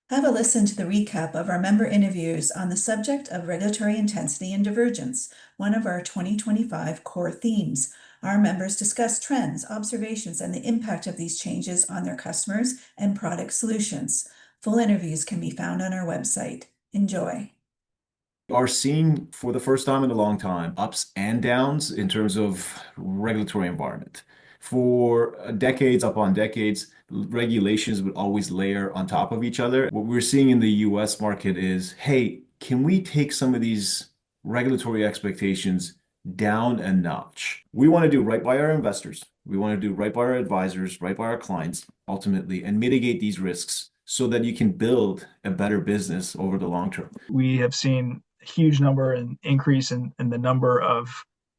Have a listen to the recap of our member interviews on the subject of regulatory intensity and divergence, one of our 2025 core themes. Our members discuss trends, observations, and the impact of these changes on their customers and product solutions. Full interviews can be found on our website. Enjoy. Are seeing for the first time in a long time ups and downs in terms of regulatory environment. For decades upon decades, regulations would always layer on top of each other. What we're seeing in the US market is, hey, can we take some of these regulatory expectations down a notch? We want to do right by our investors. We want to do right by our advisors, right by our clients, ultimately, and mitigate these risks so that you can build a better business over the long term. We have seen a huge number and increase in the number of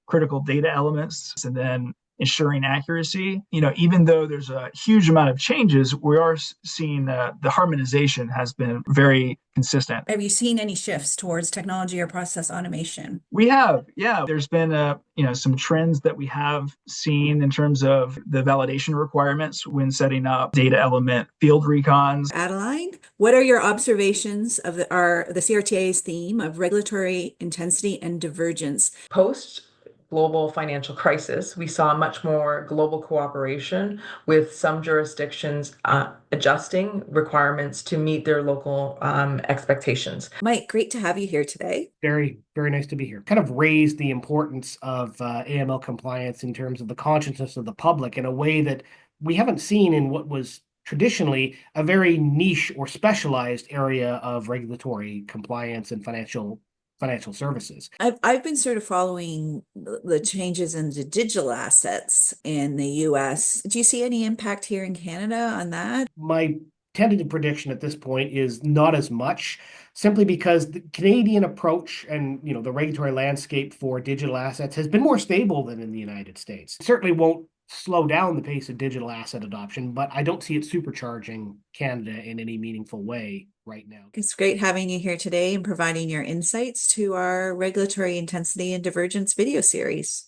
critical data elements and then ensuring accuracy. Even though there's a huge amount of changes, we are seeing the harmonization has been very consistent. Have you seen any shifts towards technology or process automation? We have, yeah. There's been some trends that we have seen in terms of the validation requirements when setting up data element field recons. Adeline, what are your observations of the CRTA's theme of regulatory intensity and divergence? Post global financial crisis, we saw much more global cooperation with some jurisdictions adjusting requirements to meet their local expectations. Mike, great to have you here today. Very, very nice to be here. Kind of raised the importance of AML compliance in terms of the consciousness of the public in a way that we haven't seen in what was traditionally a very niche or specialized area of regulatory compliance and financial services. I've been sort of following the changes in the digital assets in the US. Do you see any impact here in Canada on that? My tentative prediction at this point is not as much, simply because the Canadian approach and the regulatory landscape for digital assets has been more stable than in the United States. It certainly won't slow down the pace of digital asset adoption, but I don't see it supercharging Canada in any meaningful way right now. It's great having you here today and providing your insights to our regulatory intensity and divergence video series.